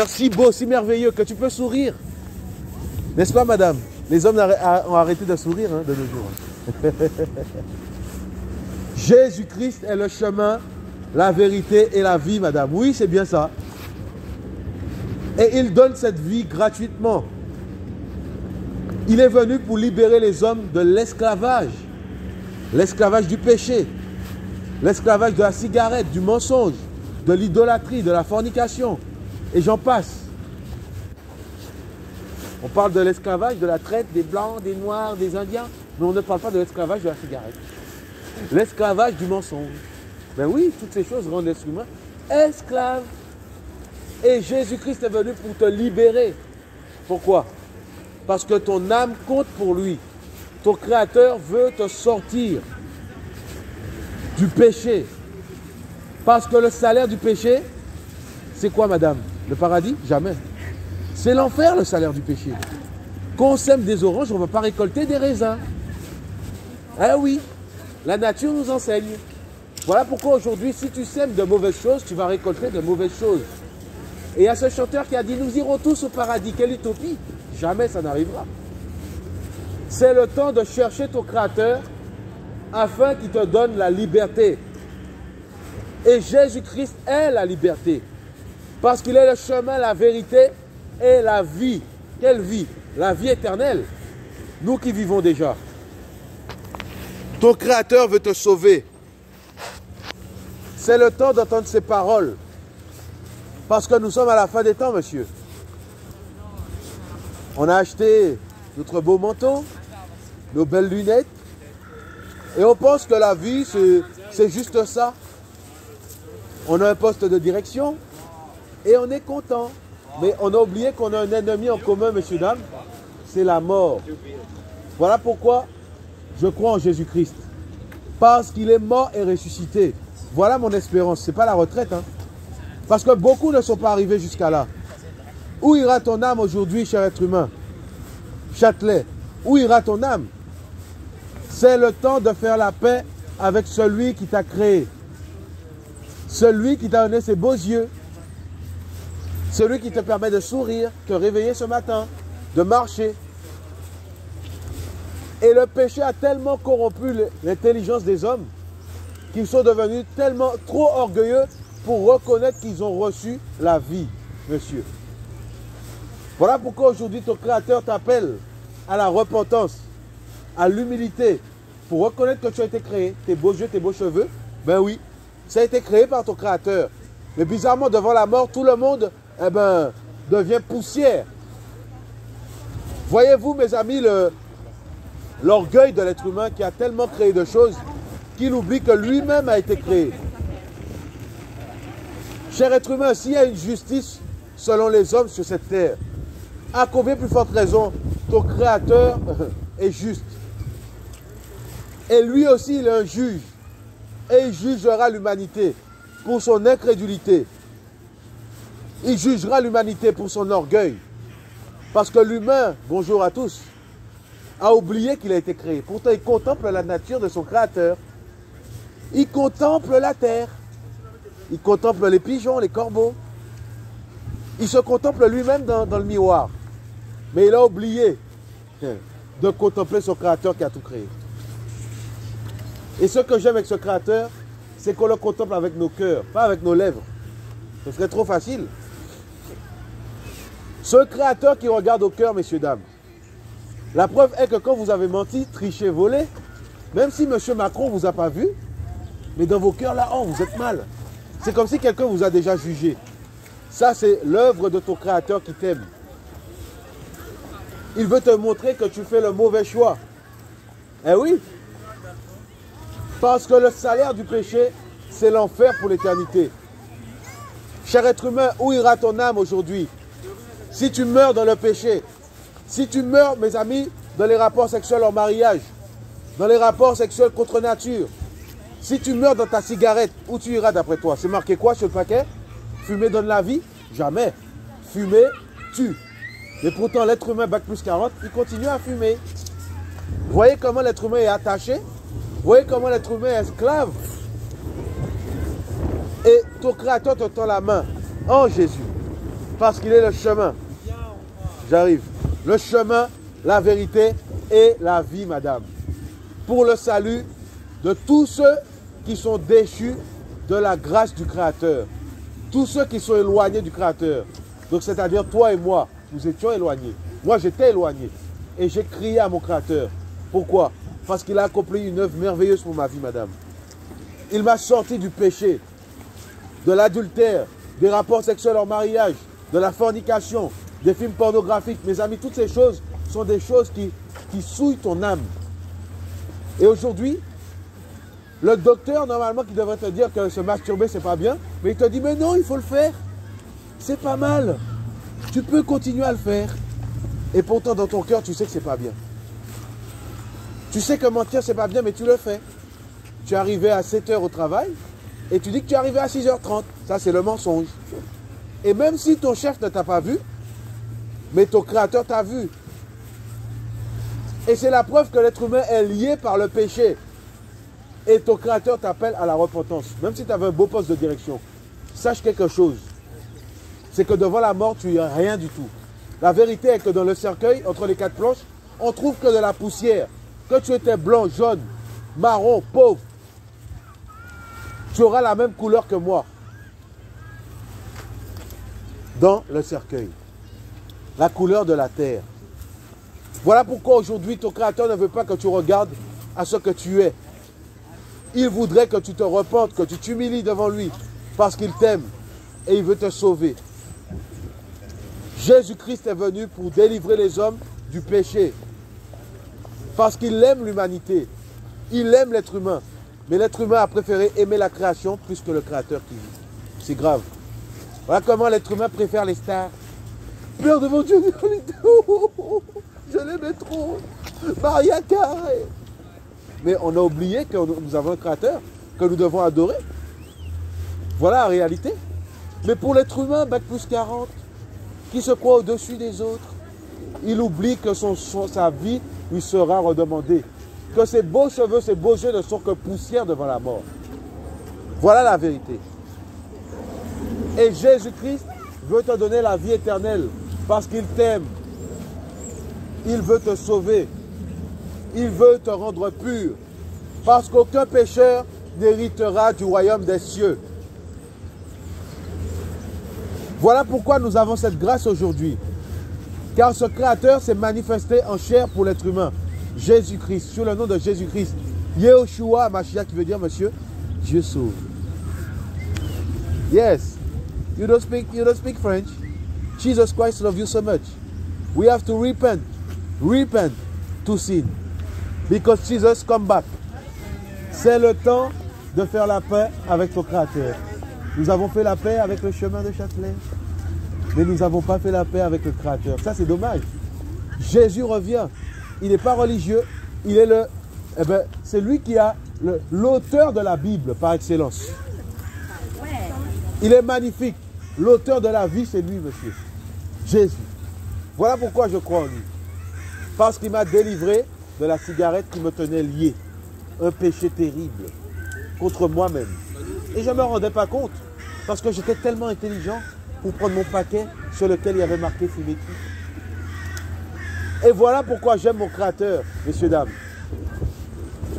Si beau, si merveilleux que tu peux sourire. N'est-ce pas, madame? Les hommes ont arrêté de sourire hein, de nos jours. Jésus-Christ est le chemin, la vérité et la vie, madame. Oui, c'est bien ça. Et il donne cette vie gratuitement. Il est venu pour libérer les hommes de l'esclavage. L'esclavage du péché. L'esclavage de la cigarette, du mensonge, de l'idolâtrie, de la fornication. Et j'en passe. On parle de l'esclavage, de la traite des Blancs, des Noirs, des Indiens. Mais on ne parle pas de l'esclavage de la cigarette. L'esclavage du mensonge. Ben oui, toutes ces choses rendent l'être humain esclave. Et Jésus-Christ est venu pour te libérer. Pourquoi? Parce que ton âme compte pour lui. Ton Créateur veut te sortir du péché. Parce que le salaire du péché, c'est quoi, madame? Le paradis? Jamais. C'est l'enfer, le salaire du péché. Quand on sème des oranges, on ne va pas récolter des raisins. Ah oui, la nature nous enseigne. Voilà pourquoi aujourd'hui, si tu sèmes de mauvaises choses, tu vas récolter de mauvaises choses. Et il y a ce chanteur qui a dit, nous irons tous au paradis. Quelle utopie? Jamais ça n'arrivera. C'est le temps de chercher ton Créateur afin qu'il te donne la liberté. Et Jésus-Christ est la liberté. Parce qu'il est le chemin, la vérité et la vie. Quelle vie? La vie éternelle. Nous qui vivons déjà. Ton Créateur veut te sauver. C'est le temps d'entendre ces paroles. Parce que nous sommes à la fin des temps, monsieur. On a acheté notre beau manteau, nos belles lunettes. Et on pense que la vie, c'est juste ça. On a un poste de direction et on est content. Mais on a oublié qu'on a un ennemi en commun, messieurs, dames. C'est la mort. Voilà pourquoi je crois en Jésus-Christ. Parce qu'il est mort et ressuscité. Voilà mon espérance. Ce n'est pas la retraite. Hein. Parce que beaucoup ne sont pas arrivés jusqu'à là. Où ira ton âme aujourd'hui, cher être humain? Châtelet, où ira ton âme? C'est le temps de faire la paix avec celui qui t'a créé. Celui qui t'a donné ses beaux yeux. Celui qui te permet de sourire, te réveiller ce matin, de marcher. Et le péché a tellement corrompu l'intelligence des hommes qu'ils sont devenus tellement trop orgueilleux pour reconnaître qu'ils ont reçu la vie, monsieur. Voilà pourquoi aujourd'hui ton Créateur t'appelle à la repentance, à l'humilité, pour reconnaître que tu as été créé, tes beaux yeux, tes beaux cheveux. Ben oui, ça a été créé par ton Créateur. Mais bizarrement, devant la mort, tout le monde devient poussière. Voyez-vous, mes amis, l'orgueil de l'être humain qui a tellement créé de choses qu'il oublie que lui-même a été créé. Cher être humain, s'il y a une justice selon les hommes sur cette terre, à combien plus forte raison ton Créateur est juste? Et lui aussi, il est un juge. Et il jugera l'humanité pour son incrédulité. Il jugera l'humanité pour son orgueil. Parce que l'humain, bonjour à tous, a oublié qu'il a été créé. Pourtant, il contemple la nature de son Créateur. Il contemple la terre. Il contemple les pigeons, les corbeaux. Il se contemple lui-même dans le miroir. Mais il a oublié de contempler son Créateur qui a tout créé. Et ce que j'aime avec ce Créateur, c'est qu'on le contemple avec nos cœurs, pas avec nos lèvres. Ce serait trop facile. Ce Créateur qui regarde au cœur, messieurs, dames. La preuve est que quand vous avez menti, triché, volé, même si M. Macron ne vous a pas vu, mais dans vos cœurs, là, oh, vous êtes mal. C'est comme si quelqu'un vous a déjà jugé. Ça, c'est l'œuvre de ton Créateur qui t'aime. Il veut te montrer que tu fais le mauvais choix. Eh oui. Parce que le salaire du péché, c'est l'enfer pour l'éternité. Cher être humain, où ira ton âme aujourd'hui? Si tu meurs dans le péché, si tu meurs, mes amis, dans les rapports sexuels en mariage, dans les rapports sexuels contre nature, si tu meurs dans ta cigarette, où tu iras d'après toi? C'est marqué quoi sur le paquet? Fumer donne la vie? Jamais. Fumer tue. Mais pourtant, l'être humain bac plus 40, il continue à fumer. Vous voyez comment l'être humain est attaché? Vous voyez comment l'être humain est esclave? Et ton Créateur te tend la main en Jésus. Parce qu'il est le chemin. J'arrive. Le chemin, la vérité et la vie, madame. Pour le salut de tous ceux qui sont déchus de la grâce du Créateur. Tous ceux qui sont éloignés du Créateur. Donc c'est-à-dire toi et moi, nous étions éloignés. Moi j'étais éloigné. Et j'ai crié à mon Créateur. Pourquoi? Parce qu'il a accompli une œuvre merveilleuse pour ma vie, madame. Il m'a sorti du péché, de l'adultère, des rapports sexuels en mariage, de la fornication, des films pornographiques. Mes amis, toutes ces choses sont des choses qui souillent ton âme. Et aujourd'hui, le docteur, normalement, qui devrait te dire que se masturber, c'est pas bien, mais il te dit, mais non, il faut le faire. C'est pas mal. Tu peux continuer à le faire. Et pourtant, dans ton cœur, tu sais que c'est pas bien. Tu sais que mentir, c'est pas bien, mais tu le fais. Tu es arrivé à 7 h au travail et tu dis que tu es arrivé à 6 h 30. Ça, c'est le mensonge. Et même si ton chef ne t'a pas vu, mais ton Créateur t'a vu. Et c'est la preuve que l'être humain est lié par le péché. Et ton Créateur t'appelle à la repentance. Même si tu avais un beau poste de direction. Sache quelque chose. C'est que devant la mort, tu n'es rien du tout. La vérité est que dans le cercueil, entre les 4 planches, on trouve que de la poussière. Que tu étais blanc, jaune, marron, pauvre, tu auras la même couleur que moi. Dans le cercueil. La couleur de la terre. Voilà pourquoi aujourd'hui ton Créateur ne veut pas que tu regardes à ce que tu es. Il voudrait que tu te repentes, que tu t'humilies devant lui. Parce qu'il t'aime et il veut te sauver. Jésus-Christ est venu pour délivrer les hommes du péché. Parce qu'il aime l'humanité. Il aime l'être humain. Mais l'être humain a préféré aimer la création plus que le Créateur qui vit. C'est grave. Voilà comment l'être humain préfère les stars. Peur devant Dieu, je l'aimais trop. Maria Carré. Mais on a oublié que nous avons un Créateur que nous devons adorer. Voilà la réalité. Mais pour l'être humain, bac plus 40, qui se croit au-dessus des autres, il oublie que sa vie lui sera redemandée. Que ses beaux cheveux, ses beaux yeux ne sont que poussière devant la mort. Voilà la vérité. Et Jésus-Christ veut te donner la vie éternelle parce qu'il t'aime. Il veut te sauver. Il veut te rendre pur. Parce qu'aucun pécheur n'héritera du royaume des cieux. Voilà pourquoi nous avons cette grâce aujourd'hui. Car ce Créateur s'est manifesté en chair pour l'être humain. Jésus-Christ, sur le nom de Jésus-Christ. Yehoshua Mashiach, qui veut dire, monsieur, Dieu sauve. Yes. You don't speak French. Jesus Christ loves you so much. We have to repent. Repent to sin. Because Jesus come back. C'est le temps de faire la paix avec ton Créateur. Nous avons fait la paix avec le chemin de Châtelet. Mais nous n'avons pas fait la paix avec le Créateur. Ça, c'est dommage. Jésus revient. Il n'est pas religieux. Il est le... Eh ben, c'est lui qui a l'auteur de la Bible par excellence. Il est magnifique. L'auteur de la vie, c'est lui, monsieur. Jésus. Voilà pourquoi je crois en lui. Parce qu'il m'a délivré de la cigarette qui me tenait lié. Un péché terrible contre moi-même. Et je ne me rendais pas compte. Parce que j'étais tellement intelligent pour prendre mon paquet sur lequel il y avait marqué symétrie. Et voilà pourquoi j'aime mon Créateur, messieurs, dames.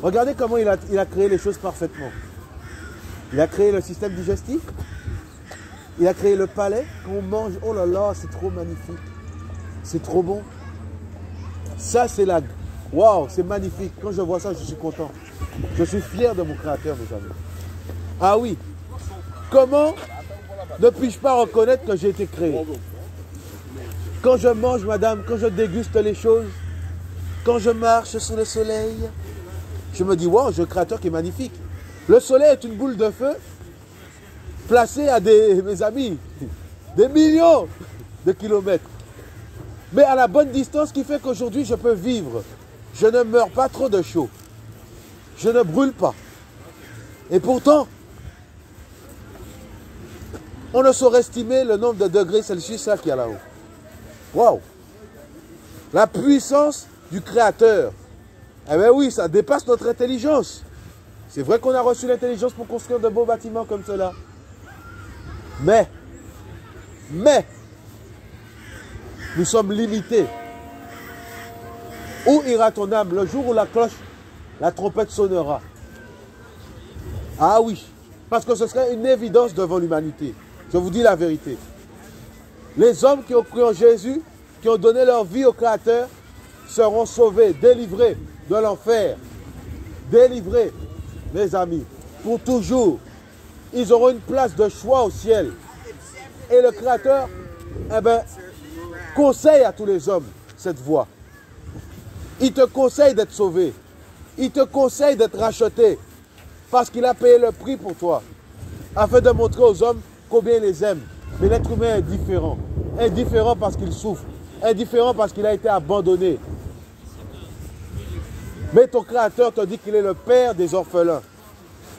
Regardez comment il a créé les choses parfaitement. Il a créé le système digestif. Il a créé le palais. Quand on mange, oh là là, c'est trop magnifique. C'est trop bon. Ça, c'est la... Waouh, c'est magnifique. Quand je vois ça, je suis content. Je suis fier de mon Créateur, mes amis. Ah oui. Comment ne puis-je pas reconnaître que j'ai été créé? Quand je mange, madame, quand je déguste les choses, quand je marche sous le soleil, je me dis, wow, j'ai un Créateur qui est magnifique. Le soleil est une boule de feu placée à mes amis, des millions de kilomètres. Mais à la bonne distance qui fait qu'aujourd'hui, je peux vivre. Je ne meurs pas trop de chaud. Je ne brûle pas. Et pourtant, on ne saurait estimer le nombre de degrés Celsius qu'il y a là-haut. Waouh! La puissance du Créateur. Eh bien oui, ça dépasse notre intelligence. C'est vrai qu'on a reçu l'intelligence pour construire de beaux bâtiments comme cela. Mais, Nous sommes limités. Où ira ton âme le jour où la cloche, la trompette sonnera? Ah oui, parce que ce serait une évidence devant l'humanité. Je vous dis la vérité. Les hommes qui ont cru en Jésus, qui ont donné leur vie au Créateur, seront sauvés, délivrés de l'enfer. Délivrés, mes amis, pour toujours. Ils auront une place de choix au ciel. Et le Créateur, eh ben, conseille à tous les hommes cette voie. Il te conseille d'être sauvé. Il te conseille d'être racheté. Parce qu'il a payé le prix pour toi. Afin de montrer aux hommes combien il les aime. Mais l'être humain est différent. Indifférent parce qu'il souffre. Indifférent parce qu'il a été abandonné. Mais ton Créateur te dit qu'il est le Père des orphelins.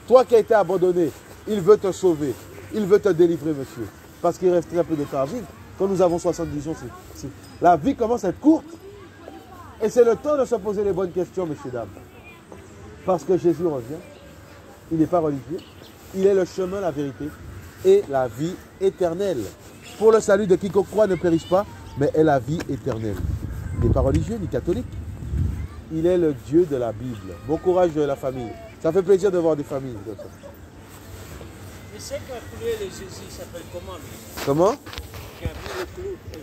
Toi qui as été abandonné, il veut te sauver. Il veut te délivrer, monsieur. Parce qu'il reste très peu de temps à vivre. Quand nous avons 70 ans, la vie commence à être courte. Et c'est le temps de se poser les bonnes questions, messieurs, dames. Parce que Jésus revient. Il n'est pas religieux. Il est le chemin, la vérité et la vie éternelle. Pour le salut de quiconque croit ne périsse pas, mais est la vie éternelle. Il n'est pas religieux ni catholique. Il est le Dieu de la Bible. Bon courage de la famille. Ça fait plaisir de voir des familles comme ça. Mais c'est qu'un cloué, les Jésus, il s'appelle comment lui? Comment? Qui a mis le clou.